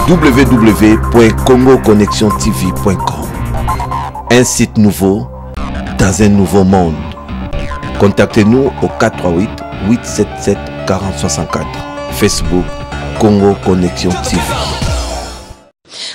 www.congoconnexiontv.com. Un site nouveau dans un nouveau monde. Contactez-nous au 438 877 4064. Facebook Congo Connexion TV.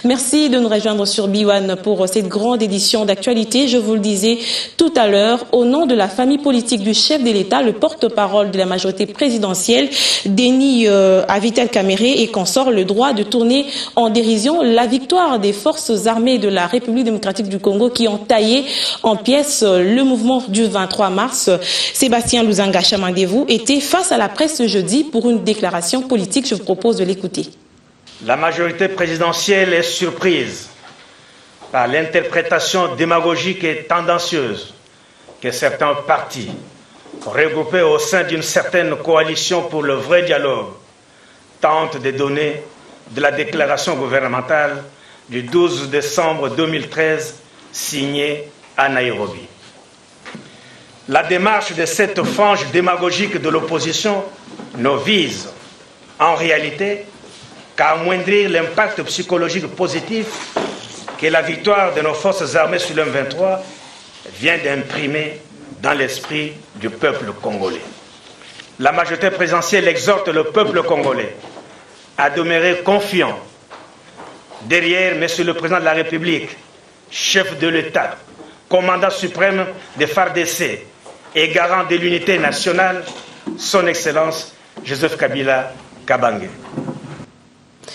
Merci de nous rejoindre sur B1 pour cette grande édition d'actualité. Je vous le disais tout à l'heure, au nom de la famille politique du chef de l'État, le porte-parole de la majorité présidentielle, Denis Avital Kamere et consort, le droit de tourner en dérision la victoire des forces armées de la République démocratique du Congo qui ont taillé en pièces le mouvement du 23 mars. Sébastien Luzanga Chamandevou était face à la presse ce jeudi pour une déclaration politique. Je vous propose de l'écouter. La majorité présidentielle est surprise par l'interprétation démagogique et tendancieuse que certains partis regroupés au sein d'une certaine coalition pour le vrai dialogue tentent de donner de la déclaration gouvernementale du 12 décembre 2013 signée à Nairobi. La démarche de cette frange démagogique de l'opposition ne vise en réalité qu'à amoindrir l'impact psychologique positif que la victoire de nos forces armées sur le M23 vient d'imprimer dans l'esprit du peuple congolais. La majorité présidentielle exhorte le peuple congolais à demeurer confiant derrière Monsieur le Président de la République, chef de l'État, commandant suprême des FARDC et garant de l'unité nationale, son Excellence Joseph Kabila Kabange.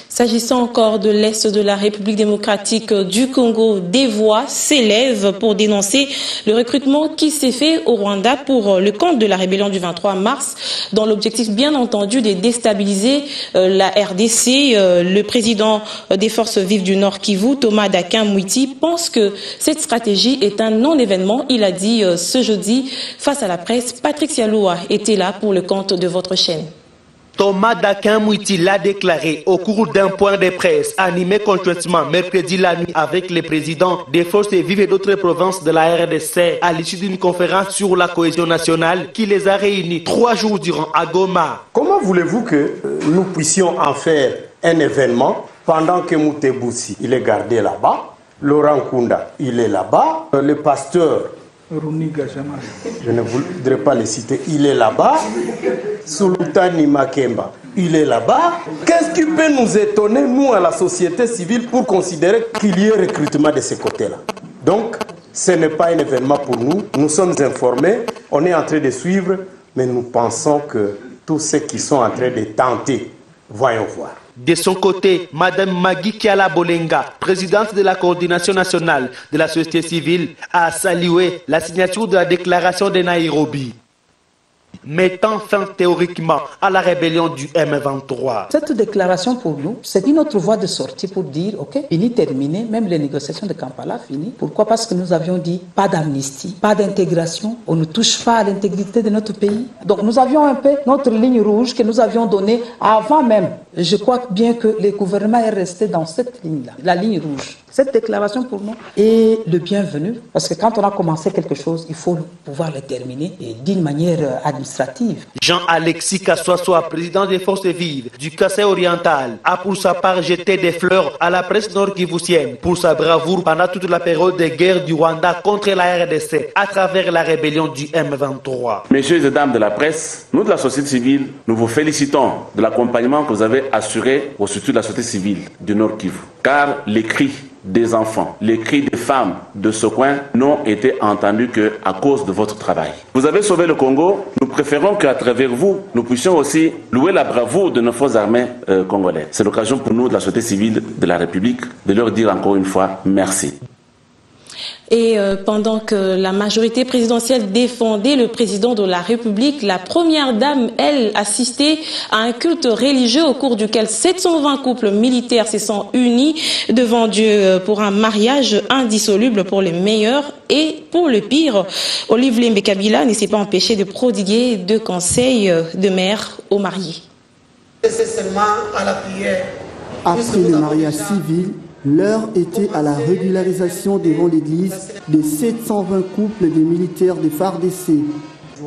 S'agissant encore de l'Est de la République démocratique du Congo, des voix s'élèvent pour dénoncer le recrutement qui s'est fait au Rwanda pour le compte de la rébellion du 23 mars, dans l'objectif bien entendu de déstabiliser la RDC. Le président des forces vives du Nord Kivu, Thomas Dakin Mwiti, pense que cette stratégie est un non-événement. Il a dit ce jeudi face à la presse. Patrick Sialoua était là pour le compte de votre chaîne. Thomas Dakin Mwiti l'a déclaré au cours d'un point de presse animé conjointement mercredi la nuit avec les présidents des forces vives et d'autres provinces de la RDC à l'issue d'une conférence sur la cohésion nationale qui les a réunis 3 jours durant à Goma. Comment voulez-vous que nous puissions en faire un événement pendant que Moutebousi il est gardé là-bas, Laurent Kunda il est là-bas, le pasteur je ne voudrais pas le citer, il est là-bas, Sultani Makemba, il est là-bas. Qu'est-ce qui peut nous étonner, nous, à la société civile, pour considérer qu'il y ait recrutement de ce côté-là? Donc, ce n'est pas un événement pour nous. Nous sommes informés, on est en train de suivre, mais nous pensons que tous ceux qui sont en train de tenter, voyons voir. De son côté, Mme Magui Kiala Bolenga, présidente de la coordination nationale de la société civile, a salué la signature de la déclaration de Nairobi, mettant fin théoriquement à la rébellion du M23. Cette déclaration pour nous, c'est une autre voie de sortie pour dire, ok, fini, terminé, même les négociations de Kampala, fini. Pourquoi? Parce que nous avions dit pas d'amnistie, pas d'intégration, on ne touche pas à l'intégrité de notre pays. Donc nous avions un peu notre ligne rouge que nous avions donnée avant même. Je crois bien que le gouvernement est resté dans cette ligne-là, la ligne rouge. Cette déclaration pour nous est le bienvenu, parce que quand on a commencé quelque chose, il faut pouvoir le terminer d'une manière administrative. Jean-Alexis Kassoassoa, président des forces vives du Kassai oriental, a pour sa part jeté des fleurs à la presse nord-kivusienne pour sa bravoure pendant toute la période de guerre du Rwanda contre la RDC à travers la rébellion du M23. Messieurs et dames de la presse, nous de la société civile, nous vous félicitons de l'accompagnement que vous avez assuré au structures de la société civile du Nord-Kivu, car les cris des enfants, les cris des femmes de ce coin n'ont été entendus qu'à cause de votre travail. Vous avez sauvé le Congo, nous préférons qu'à travers vous, nous puissions aussi louer la bravoure de nos forces armées congolaises. C'est l'occasion pour nous de la société civile de la République de leur dire encore une fois merci. Et pendant que la majorité présidentielle défendait le président de la République, la première dame, elle, assistait à un culte religieux au cours duquel 720 couples militaires se sont unis devant Dieu pour un mariage indissoluble pour le meilleur et pour le pire. Olive Lembe Kabila ne s'est pas empêché de prodiguer 2 conseils de mère aux mariés. C'est seulement à la prière. Après le mariage civil, l'heure était à la régularisation devant l'église des 720 couples de militaires de FARDC.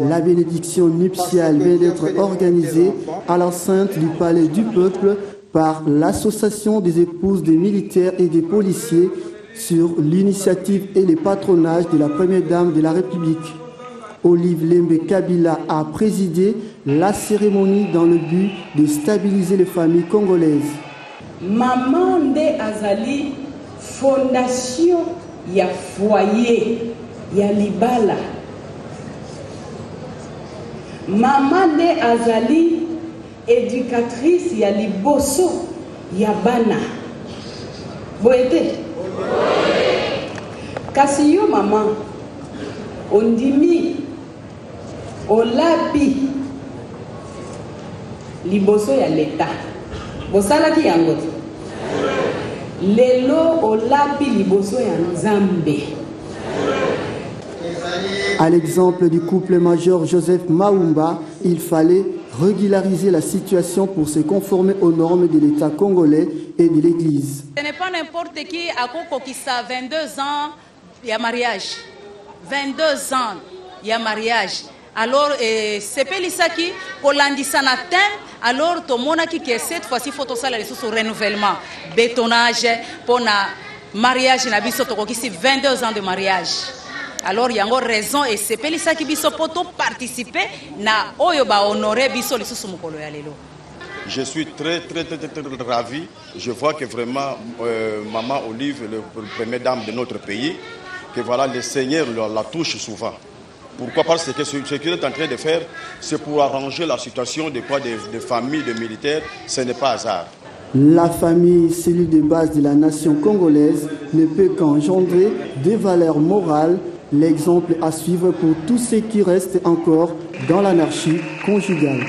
La bénédiction nuptiale vient d'être organisée à l'enceinte du palais du peuple par l'Association des épouses des militaires et des policiers sur l'initiative et les patronages de la Première Dame de la République. Olive Lembe Kabila a présidé la cérémonie dans le but de stabiliser les familles congolaises. Maman de Azali, fondation ya foyer, ya libala. Maman de Azali, éducatrice ya liboso, ya bana. Boete? Kasi yo maman, ondimi, olabi, liboso ya l'État. Bosala ki yango. Lelo olabi liboso ya Nzambe. À l'exemple du couple major Joseph Maoumba, il fallait régulariser la situation pour se conformer aux normes de l'État congolais et de l'Église. Ce n'est pas n'importe qui à Koko qui a 22 ans, il y a mariage. 22 ans, il y a mariage. Alors, c'est Pelisaki, pour l'andisanatem, alors, tout le monde qui cette fois-ci, il faut tout ça, sur renouvellement, bétonnage, pour le mariage, il y a 22 ans de mariage. Alors, il y a une raison, et c'est Pelisaki qui peut participer, na oyoba honorer biso les sous mukolo ya lelo. Je suis très ravi. Je vois que vraiment, Maman Olive, la première dame de notre pays, que voilà, le Seigneur la touche souvent. Pourquoi? Parce que ce qu'il est en train de faire, c'est pour arranger la situation des familles de militaires. Ce n'est pas hasard. La famille, cellule de base de la nation congolaise, ne peut qu'engendrer des valeurs morales, l'exemple à suivre pour tous ceux qui restent encore dans l'anarchie conjugale.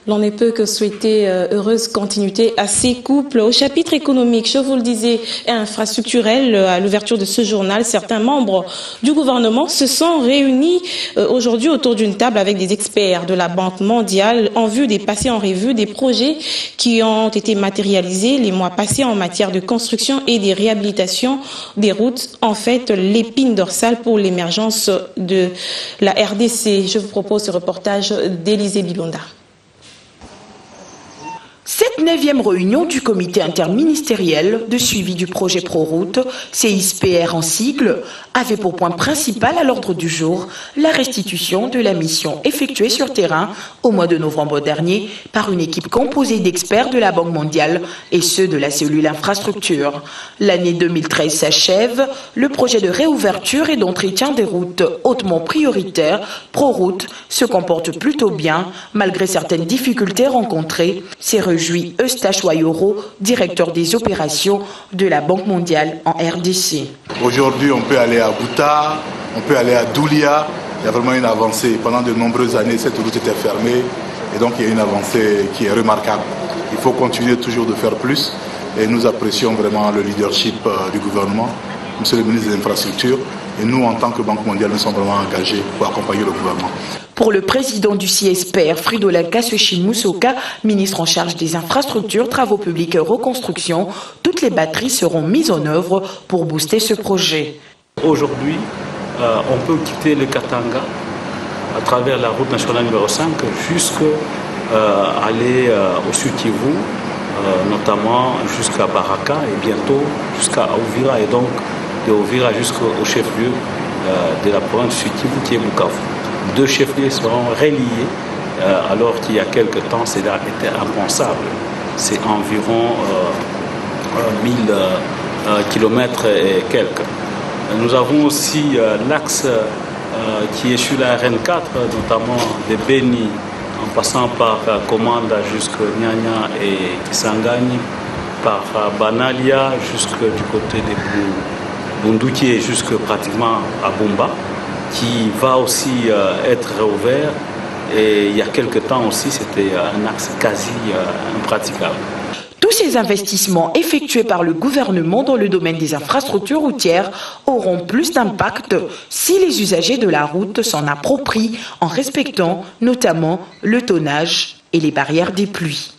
L'on ne peut que souhaiter heureuse continuité à ces couples. Au chapitre économique, je vous le disais, et infrastructurel, à l'ouverture de ce journal, certains membres du gouvernement se sont réunis aujourd'hui autour d'une table avec des experts de la Banque mondiale en vue de passer en revue des projets qui ont été matérialisés les mois passés en matière de construction et de réhabilitation des routes. En fait, l'épine dorsale pour l'émergence de la RDC. Je vous propose ce reportage d'Élisée Bilonda. Cette 9e réunion du comité interministériel de suivi du projet Proroute, CISPR en sigle, avait pour point principal à l'ordre du jour la restitution de la mission effectuée sur terrain au mois de novembre dernier par une équipe composée d'experts de la Banque mondiale et ceux de la cellule infrastructure. L'année 2013 s'achève, le projet de réouverture et d'entretien des routes hautement prioritaires, Proroute, se comporte plutôt bien malgré certaines difficultés rencontrées. C'est réjoui Eustache Wayoro, directeur des opérations de la Banque mondiale en RDC. Aujourd'hui, on peut aller à Bouta, on peut aller à Doulia. Il y a vraiment une avancée. Pendant de nombreuses années, cette route était fermée et donc il y a une avancée qui est remarquable. Il faut continuer toujours de faire plus et nous apprécions vraiment le leadership du gouvernement, monsieur le ministre des Infrastructures, et nous, en tant que Banque mondiale, nous sommes vraiment engagés pour accompagner le gouvernement. Pour le président du CISPR, Fridolin Kassoshi Moussouka, ministre en charge des infrastructures, travaux publics et reconstruction, toutes les batteries seront mises en œuvre pour booster ce projet. Aujourd'hui, on peut quitter le Katanga à travers la route nationale numéro 5 jusqu'à aller au Sud Kivu, notamment jusqu'à Baraka et bientôt jusqu'à Uvira et donc de Uvira jusqu'au chef-lieu de la province Sud Kivu qui est Bukavu. Deux chefs-lieux seront reliés alors qu'il y a quelque temps cela était impensable. C'est environ 1000 kilomètres et quelques. Nous avons aussi l'axe qui est sur la RN4, notamment de Beni, en passant par Komanda jusqu'à Nyanya et Kisangani, par Banalia jusqu'à du côté de Bunduki et jusqu'à pratiquement à Bumba, qui va aussi être réouvert. Et il y a quelque temps aussi, c'était un axe quasi impraticable. Tous ces investissements effectués par le gouvernement dans le domaine des infrastructures routières auront plus d'impact si les usagers de la route s'en approprient en respectant notamment le tonnage et les barrières des pluies.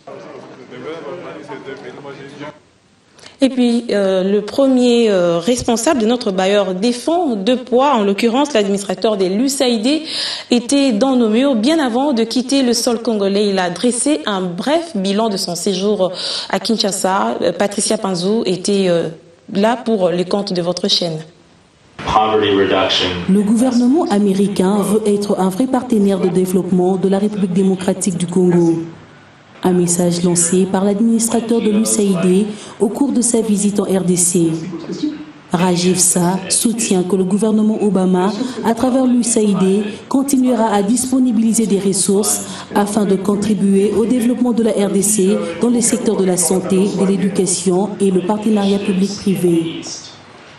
Et puis, le premier responsable de notre bailleur défend de poids, en l'occurrence l'administrateur des l'USAID, était dans nos murs bien avant de quitter le sol congolais. Il a dressé un bref bilan de son séjour à Kinshasa. Patricia Panzou était là pour les comptes de votre chaîne. Le gouvernement américain veut être un vrai partenaire de développement de la République démocratique du Congo. Un message lancé par l'administrateur de l'USAID au cours de sa visite en RDC. Rajiv Shah soutient que le gouvernement Obama, à travers l'USAID, continuera à disponibiliser des ressources afin de contribuer au développement de la RDC dans les secteurs de la santé, de l'éducation et le partenariat public-privé.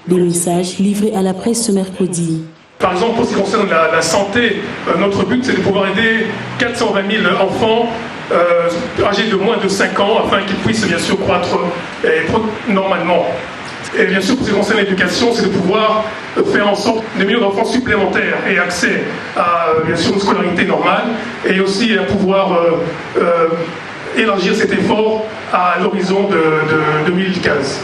Des messages livrés à la presse ce mercredi. Par exemple, pour ce qui concerne la santé, notre but c'est de pouvoir aider 420 000 enfants âgés de moins de 5 ans afin qu'ils puissent bien sûr croître normalement. Et bien sûr, pour ce qui concerne l'éducation, c'est de pouvoir faire en sorte des millions d'enfants supplémentaires et accès à bien sûr une scolarité normale et aussi à pouvoir élargir cet effort à l'horizon de 2015.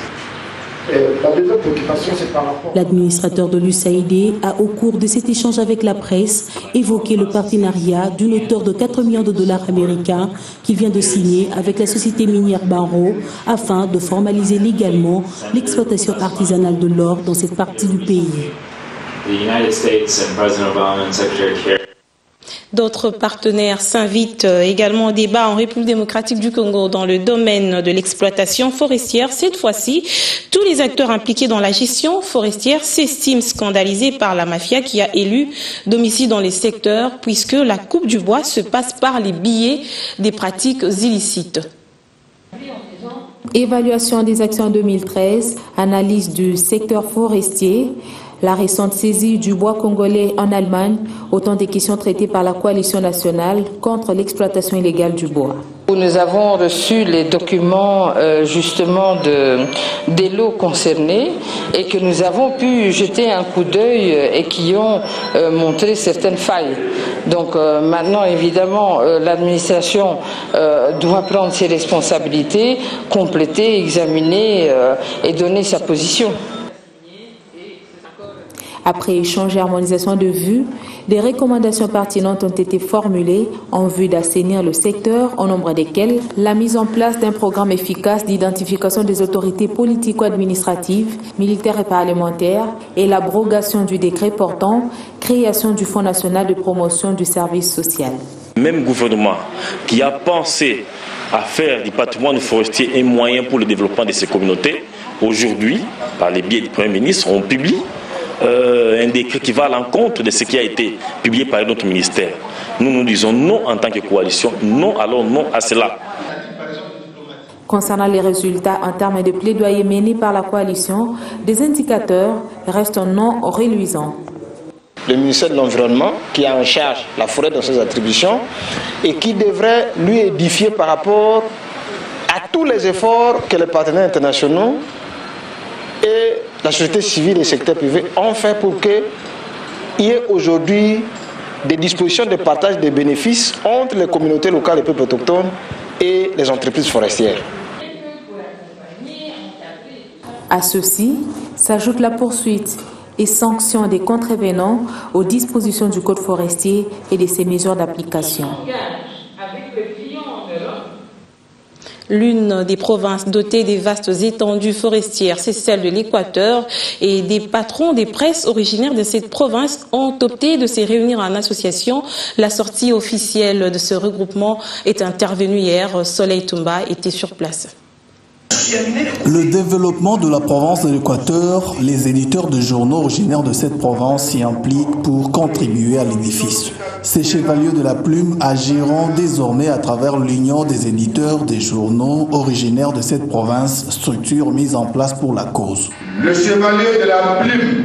La deuxième préoccupation, c'est par rapport... L'administrateur de l'USAID a, au cours de cet échange avec la presse, évoqué le partenariat d'une hauteur de 4 millions de dollars américains qu'il vient de signer avec la société minière Barro afin de formaliser légalement l'exploitation artisanale de l'or dans cette partie du pays. D'autres partenaires s'invitent également au débat en République démocratique du Congo dans le domaine de l'exploitation forestière. Cette fois-ci, tous les acteurs impliqués dans la gestion forestière s'estiment scandalisés par la mafia qui a élu domicile dans les secteurs puisque la coupe du bois se passe par les billets des pratiques illicites. Évaluation des actions en 2013, analyse du secteur forestier, la récente saisie du bois congolais en Allemagne, autant de questions traitées par la coalition nationale contre l'exploitation illégale du bois. Nous avons reçu les documents justement des lots concernés et que nous avons pu jeter un coup d'œil et qui ont montré certaines failles. Donc maintenant évidemment l'administration doit prendre ses responsabilités, compléter, examiner et donner sa position. Après échange et harmonisation de vues, des recommandations pertinentes ont été formulées en vue d'assainir le secteur, au nombre desquelles la mise en place d'un programme efficace d'identification des autorités politico-administratives, militaires et parlementaires et l'abrogation du décret portant création du Fonds national de promotion du service social. Même gouvernement qui a pensé à faire du patrimoine forestier un moyen pour le développement de ces communautés, aujourd'hui, par les biais du Premier ministre, on publie un décret qui va à l'encontre de ce qui a été publié par notre ministère. Nous disons non en tant que coalition, non, alors non à cela. Concernant les résultats en termes de plaidoyer menés par la coalition, des indicateurs restent non reluisants. Le ministère de l'Environnement, qui a en charge la forêt dans ses attributions et qui devrait lui édifier par rapport à tous les efforts que les partenaires internationaux et la société civile et le secteur privé ont fait pour qu'il y ait aujourd'hui des dispositions de partage des bénéfices entre les communautés locales et peuples autochtones et les entreprises forestières. À ceci s'ajoute la poursuite et sanction des contrevenants aux dispositions du Code forestier et de ses mesures d'application. L'une des provinces dotées des vastes étendues forestières, c'est celle de l'Équateur, et des patrons des presses originaires de cette province ont opté de se réunir en association. La sortie officielle de ce regroupement est intervenue hier. Soleil Toumba était sur place. Le développement de la province de l'Équateur, les éditeurs de journaux originaires de cette province s'y impliquent pour contribuer à l'édifice. Ces chevaliers de la plume agiront désormais à travers l'Union des éditeurs des journaux originaires de cette province, structure mise en place pour la cause. Le chevalier de la plume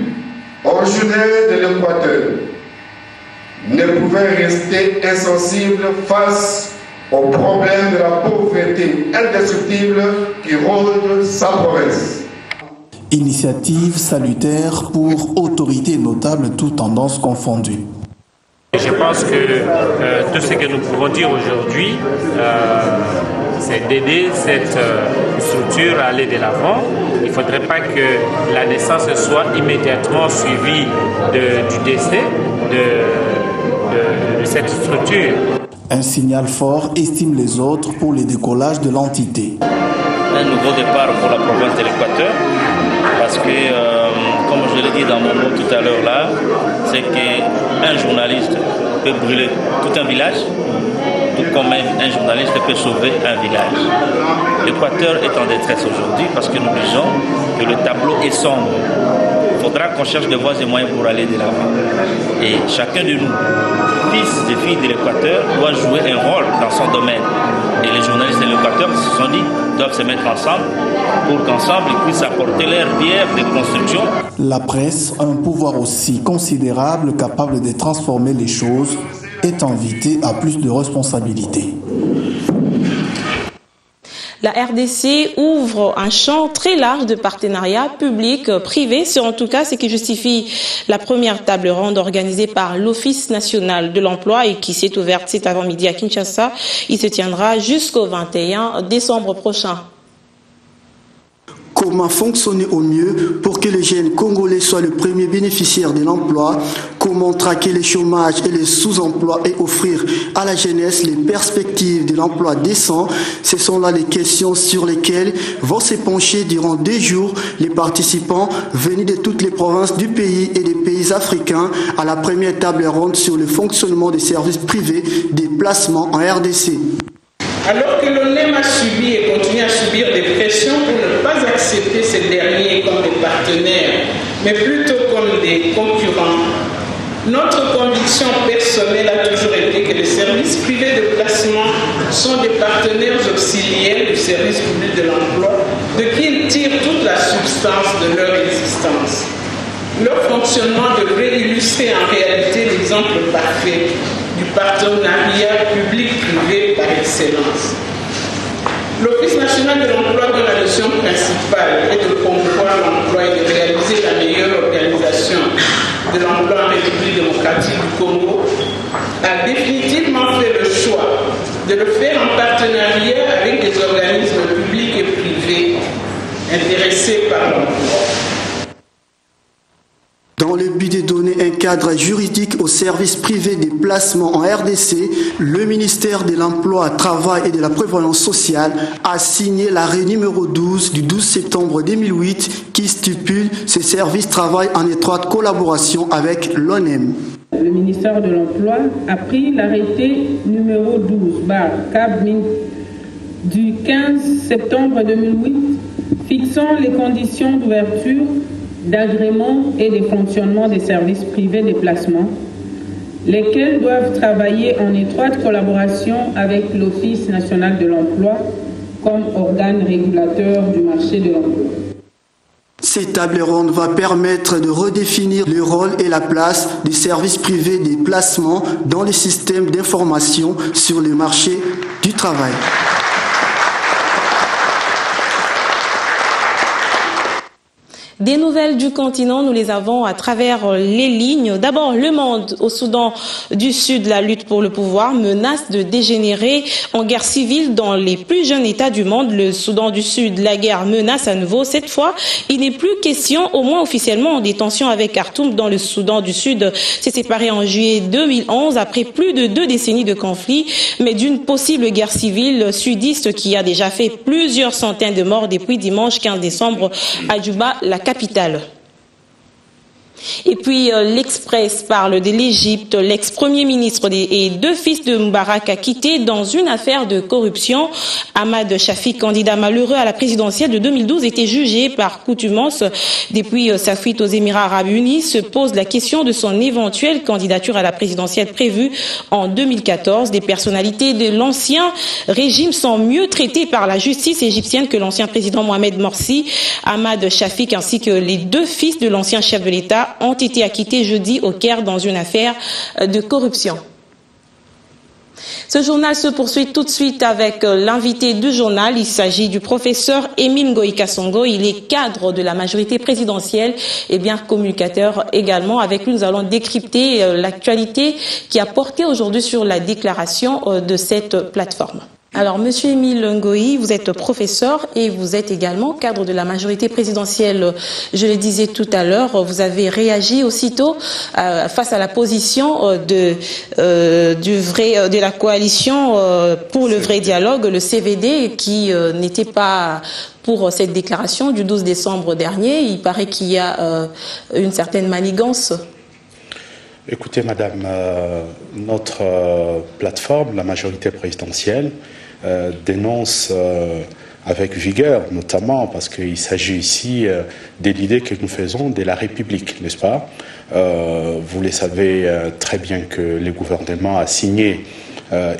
originaire de l'Équateur ne pouvait rester insensible face au problème de la pauvreté indestructible qui ronge sa province. Initiative salutaire pour autorités notables, toutes tendances confondues. Je pense que tout ce que nous pouvons dire aujourd'hui, c'est d'aider cette structure à aller de l'avant. Il ne faudrait pas que la naissance soit immédiatement suivie du décès de cette structure. Un signal fort, estiment les autres, pour le décollage de l'entité. Un nouveau départ pour la province de l'Équateur, parce que, comme je l'ai dit dans mon mot tout à l'heure là, c'est qu'un journaliste peut brûler tout un village, tout comme un journaliste peut sauver un village. L'Équateur est en détresse aujourd'hui parce que nous disons que le tableau est sombre. Il faudra qu'on cherche des voies et moyens pour aller de l'avant. Et chacun de nous, fils et filles de l'Équateur, doit jouer un rôle dans son domaine. Et les journalistes de l'Équateur se sont dit, doivent se mettre ensemble pour qu'ensemble ils puissent apporter leur pierre de construction. La presse, un pouvoir aussi considérable capable de transformer les choses, est invitée à plus de responsabilités. La RDC ouvre un champ très large de partenariats publics-privés. C'est en tout cas ce qui justifie la première table ronde organisée par l'Office national de l'emploi et qui s'est ouverte cet avant-midi à Kinshasa. Il se tiendra jusqu'au 21 décembre prochain. Comment fonctionner au mieux pour que les jeunes Congolais soient le premier bénéficiaire de l'emploi? Comment traquer le chômage et les sous-emplois et offrir à la jeunesse les perspectives de l'emploi décent? Ce sont là les questions sur lesquelles vont se pencher durant 2 jours les participants venus de toutes les provinces du pays et des pays africains à la première table ronde sur le fonctionnement des services privés des placements en RDC. Alors que l'ONEM a subi et continue à subir des pressions pour ne pas accepter ces derniers comme des partenaires, mais plutôt comme des concurrents, notre conviction personnelle a toujours été que les services privés de placement sont des partenaires auxiliaires du service public de l'emploi, de qui ils tirent toute la substance de leur existence. Leur fonctionnement devrait illustrer en réalité l'exemple parfait du partenariat public-privé par excellence. L'Office national de l'emploi, dont la mission principale est de promouvoir l'emploi et de réaliser la meilleure organisation de l'emploi en République démocratique du Congo, a définitivement fait le choix de le faire en partenariat avec des organismes publics et privés intéressés par l'emploi. Dans le but de donner un cadre juridique aux services privés des placements en RDC, le ministère de l'Emploi, Travail et de la Prévoyance sociale a signé l'arrêt numéro 12 du 12 septembre 2008 qui stipule ces services travaillent en étroite collaboration avec l'ONEM. Le ministère de l'Emploi a pris l'arrêté numéro 12/CAB du 15 septembre 2008 fixant les conditions d'ouverture, d'agrément et de fonctionnement des services privés des placements, lesquels doivent travailler en étroite collaboration avec l'Office national de l'emploi comme organe régulateur du marché de l'emploi. Cette table ronde va permettre de redéfinir le rôle et la place des services privés des placements dans les systèmes d'information sur le marché du travail. Des nouvelles du continent, nous les avons à travers les lignes. D'abord, le monde au Soudan du Sud, la lutte pour le pouvoir menace de dégénérer en guerre civile dans les plus jeunes États du monde. Le Soudan du Sud, la guerre menace à nouveau. Cette fois, il n'est plus question, au moins officiellement, des tensions avec Khartoum dans le Soudan du Sud. S'est séparé en juillet 2011 après plus de 2 décennies de conflit, mais d'une possible guerre civile sudiste qui a déjà fait plusieurs centaines de morts depuis dimanche 15 décembre à Djouba, la capitale. Et puis l'Express parle de l'Égypte. L'ex-premier ministre et 2 fils de Moubarak a quitté dans une affaire de corruption. Ahmad Shafik, candidat malheureux à la présidentielle de 2012, était jugé par contumace. Depuis sa fuite aux Émirats arabes unis, se pose la question de son éventuelle candidature à la présidentielle prévue en 2014. Des personnalités de l'ancien régime sont mieux traitées par la justice égyptienne que l'ancien président Mohamed Morsi. Ahmad Shafik ainsi que les 2 fils de l'ancien chef de l'État ont été acquittés jeudi au Caire dans une affaire de corruption. Ce journal se poursuit tout de suite avec l'invité du journal. Il s'agit du professeur Émile Ngoï Kassongo. Il est cadre de la majorité présidentielle et bien communicateur également. Avec lui, nous allons décrypter l'actualité qui a porté aujourd'hui sur la déclaration de cette plateforme. Alors, Monsieur Émile Ngoï, vous êtes professeur et vous êtes également cadre de la majorité présidentielle. Je le disais tout à l'heure, vous avez réagi aussitôt face à la position de la coalition pour le vrai dialogue, le CVD, qui n'était pas pour cette déclaration du 12 décembre dernier. Il paraît qu'il y a une certaine manigance. Écoutez, madame, notre plateforme, la majorité présidentielle, dénonce avec vigueur, notamment parce qu'il s'agit ici de l'idée que nous faisons de la République, n'est-ce pas? Vous le savez très bien que le gouvernement a signé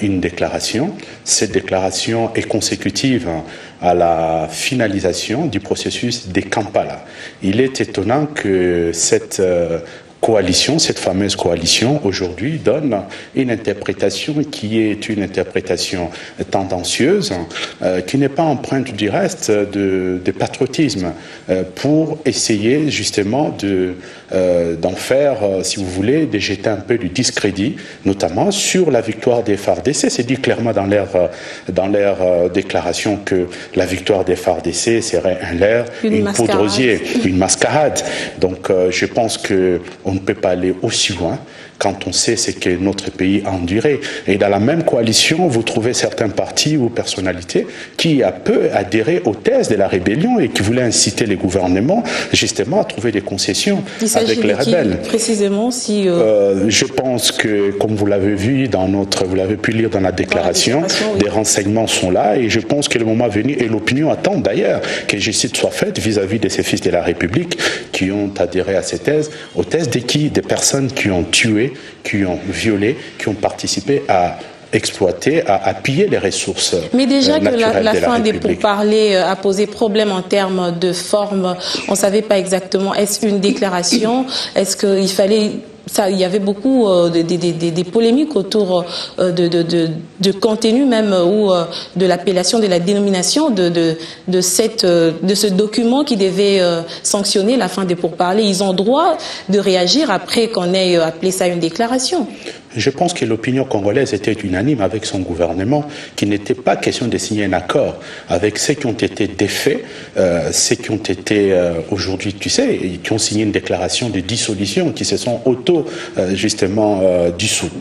une déclaration. Cette déclaration est consécutive à la finalisation du processus de Kampala. Il est étonnant que cette coalition, cette fameuse coalition, aujourd'hui donne une interprétation qui est une interprétation tendancieuse, qui n'est pas empreinte du reste de patriotisme, pour essayer justement d'en faire, si vous voulez, de jeter un peu du discrédit, notamment sur la victoire des FARDC. C'est dit clairement dans leur déclaration que la victoire des FARDC serait un leurre, une poudre aux yeux, une mascarade. Donc je pense qu'on ne peut pas aller aussi loin quand on sait ce que notre pays a enduré. Et dans la même coalition, vous trouvez certains partis ou personnalités qui a peu adhéré aux thèses de la rébellion et qui voulaient inciter les gouvernements justement à trouver des concessions avec les rebelles. Précisément, si je pense que, comme vous l'avez vu vous l'avez pu lire dans la déclaration, des renseignements sont là et je pense que le moment venu, et l'opinion attend d'ailleurs que justice soit faite vis-à-vis de ces fils de la République qui ont adhéré à ces thèses, aux thèses des personnes qui ont tué, qui ont violé, qui ont participé à exploiter, à piller les ressources. Mais déjà que la fin des République. pourparlers a posé problème en termes de forme, on ne savait pas exactement, est-ce une déclaration, est-ce qu'il fallait... il y avait beaucoup des polémiques autour de contenu même ou de l'appellation, de la dénomination de ce document qui devait sanctionner la fin des pourparlers. Ils ont droit de réagir après qu'on ait appelé ça une déclaration. Je pense que l'opinion congolaise était unanime avec son gouvernement, qu'il n'était pas question de signer un accord avec ceux qui ont été défaits, ceux qui ont été aujourd'hui, tu sais, qui ont signé une déclaration de dissolution, qui se sont justement dissous.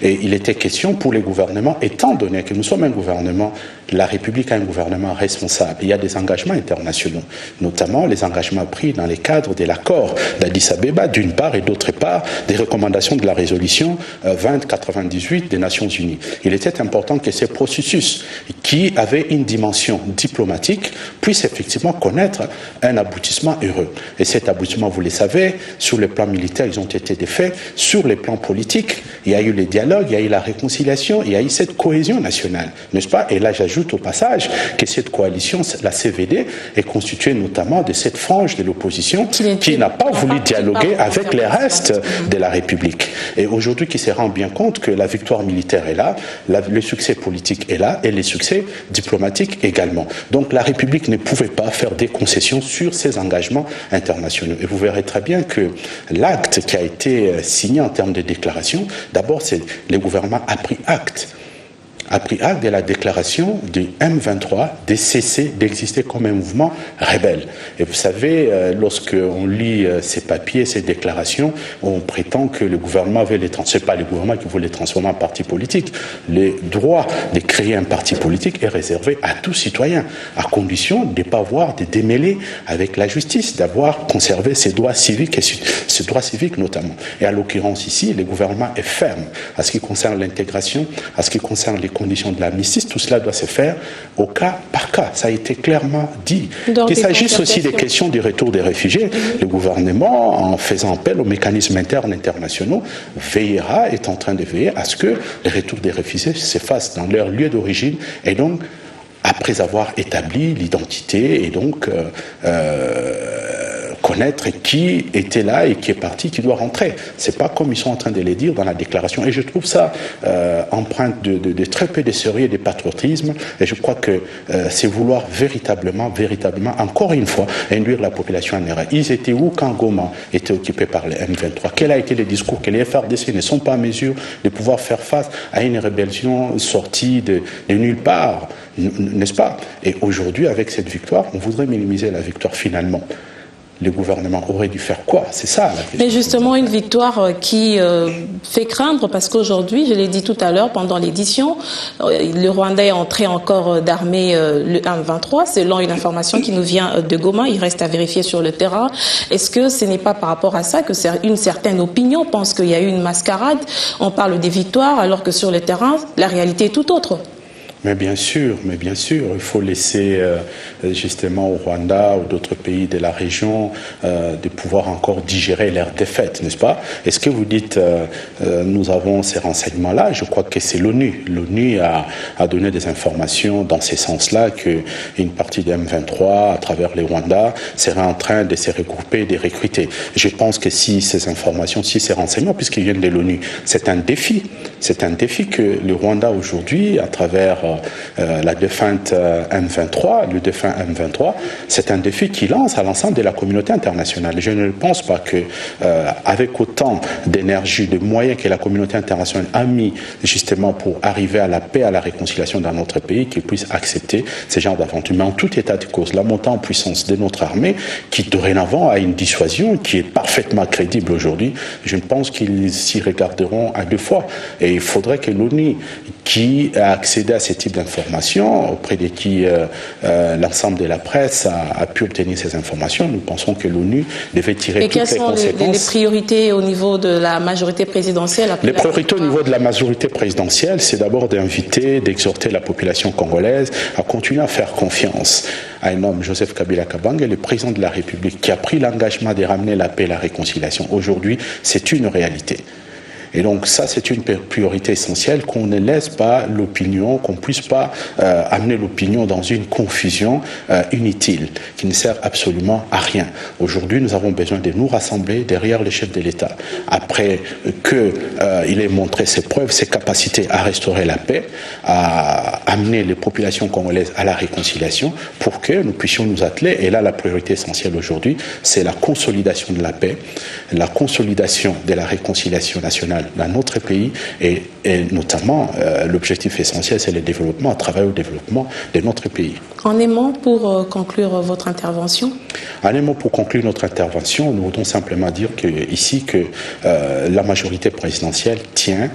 Et il était question pour les gouvernements, étant donné que nous sommes un gouvernement, la République a un gouvernement responsable. Il y a des engagements internationaux, notamment les engagements pris dans les cadres de l'accord d'Addis Abeba, d'une part, et d'autre part, des recommandations de la résolution 2098 des Nations Unies. Il était important que ces processus, qui avaient une dimension diplomatique, puissent effectivement connaître un aboutissement heureux. Et cet aboutissement, vous le savez, sur le plan militaire, ils ont été défaits. Sur le plan politique, il y a eu les dialogues, il y a eu la réconciliation, il y a eu cette cohésion nationale, n'est-ce pas? Et là, j'ajoute au passage que cette coalition, la CVD, est constituée notamment de cette frange de l'opposition qui n'a pas voulu dialoguer avec les restes de la République. Et aujourd'hui, qui se rend bien compte que la victoire militaire est là, le succès politique est là et les succès diplomatiques également. Donc la République ne pouvait pas faire des concessions sur ses engagements internationaux. Et vous verrez très bien que l'acte qui a été signé en termes de déclaration, d'abord, c'est le gouvernement a pris acte de la déclaration du M23 de cesser d'exister comme un mouvement rebelle. Et vous savez, lorsque on lit ces papiers, ces déclarations, on prétend que le gouvernement avait c'est pas le gouvernement qui voulait les transformer en parti politique. Le droit de créer un parti politique est réservé à tout citoyen, à condition de ne pas avoir de démêlés avec la justice, d'avoir conservé ses droits civiques et ses droits civiques notamment. Et à l'occurrence ici, le gouvernement est ferme à ce qui concerne l'intégration, à ce qui concerne les conditions de l'amnistie. Tout cela doit se faire au cas par cas. Ça a été clairement dit. Qu'il s'agisse aussi des questions du retour des réfugiés, le gouvernement, en faisant appel aux mécanismes internes internationaux, est en train de veiller à ce que les retours des réfugiés se fassent dans leur lieu d'origine et donc après avoir établi l'identité et donc connaître qui était là et qui est parti, qui doit rentrer. C'est pas comme ils sont en train de le dire dans la déclaration. Et je trouve ça empreinte de très peu de sérieux et de patriotisme. Et je crois que c'est vouloir véritablement, encore une fois, induire la population en erreur. Ils étaient où quand Goma était occupé par les M23? Quel a été le discours que les FARDC ne sont pas en mesure de pouvoir faire face à une rébellion sortie de nulle part, n'est-ce pas? Et aujourd'hui, avec cette victoire, on voudrait minimiser la victoire finalement. Le gouvernement aurait dû faire quoi? C'est ça la question. Mais justement, une victoire qui fait craindre, parce qu'aujourd'hui, je l'ai dit tout à l'heure, pendant l'édition, le Rwanda est entré en corps d'armée le M23, selon une information qui nous vient de Goma. Il reste à vérifier sur le terrain. Est-ce que ce n'est pas par rapport à ça que une certaine opinion pense qu'il y a eu une mascarade? On parle des victoires, alors que sur le terrain, la réalité est tout autre. Mais bien sûr, il faut laisser justement au Rwanda ou d'autres pays de la région de pouvoir encore digérer leur défaite, n'est-ce pas? Est-ce que vous dites nous avons ces renseignements-là? Je crois que c'est l'ONU. L'ONU a donné des informations dans ce sens-là qu'une partie des M23 à travers les Rwandais serait en train de se regrouper, de recruter. Je pense que si ces informations, si ces renseignements, puisqu'ils viennent de l'ONU, c'est un défi. C'est un défi que le Rwanda aujourd'hui, à travers la défunte M23, le défunt M23, c'est un défi qui lance à l'ensemble de la communauté internationale. Je ne pense pas que, avec autant d'énergie, de moyens que la communauté internationale a mis justement pour arriver à la paix, à la réconciliation dans notre pays, qu'ils puissent accepter ce genre d'aventure. Mais en tout état de cause, la montée en puissance de notre armée, qui dorénavant a une dissuasion qui est parfaitement crédible aujourd'hui, je pense qu'ils s'y regarderont à deux fois. Et il faudrait que l'ONU, qui a accédé à ce type d'informations, auprès de qui l'ensemble de la presse a pu obtenir ces informations, nous pensons que l'ONU devait tirer toutes les conséquences. Et quelles sont les priorités au niveau de la majorité présidentielle? Les priorités au niveau de la majorité présidentielle, c'est d'abord d'inviter, d'exhorter la population congolaise à continuer à faire confiance à un homme, Joseph Kabila Kabange, le président de la République, qui a pris l'engagement de ramener la paix et la réconciliation. Aujourd'hui, c'est une réalité. Et donc ça, c'est une priorité essentielle, qu'on ne laisse pas l'opinion, qu'on ne puisse pas amener l'opinion dans une confusion inutile, qui ne sert absolument à rien. Aujourd'hui, nous avons besoin de nous rassembler derrière le chef de l'État. Après qu'il ait montré ses preuves, ses capacités à restaurer la paix, à amener les populations congolaises à la réconciliation, pour que nous puissions nous atteler. Et là, la priorité essentielle aujourd'hui, c'est la consolidation de la paix, la consolidation de la réconciliation nationale dans notre pays et notamment l'objectif essentiel, c'est le développement, travailler au développement de notre pays. En un mot pour conclure votre intervention? En un mot pour conclure notre intervention, nous voulons simplement dire ici que la majorité présidentielle tient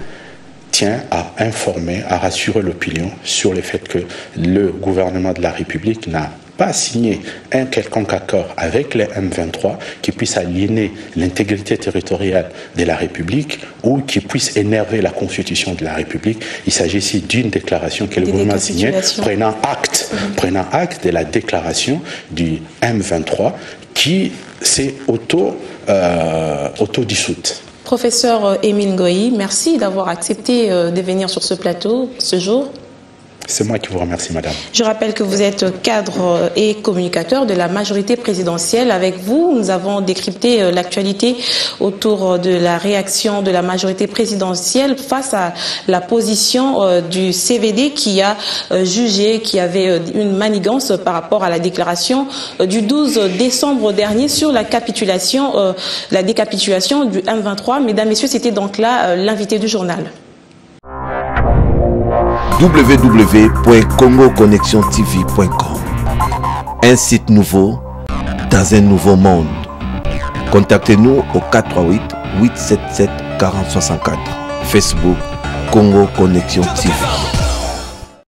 à informer, à rassurer l'opinion sur le fait que le gouvernement de la République n'a pas signé un quelconque accord avec les M23 qui puisse aliéner l'intégrité territoriale de la République ou qui puisse énerver la Constitution de la République. Il s'agit ici d'une déclaration que le gouvernement a signée, prenant acte de la déclaration du M23 qui s'est auto-dissoute. Professeur Émile Ngoyi, merci d'avoir accepté de venir sur ce plateau ce jour. C'est moi qui vous remercie, madame. Je rappelle que vous êtes cadre et communicateur de la majorité présidentielle. Avec vous, nous avons décrypté l'actualité autour de la réaction de la majorité présidentielle face à la position du CVD qui a jugé qu'il y avait une manigance par rapport à la déclaration du 12 décembre dernier sur la décapitulation du M23. Mesdames, Messieurs, c'était donc là l'invité du journal. www.congoconnexiontv.com. Un site nouveau dans un nouveau monde. Contactez-nous au 438 877 4064. Facebook Congo Connexion TV.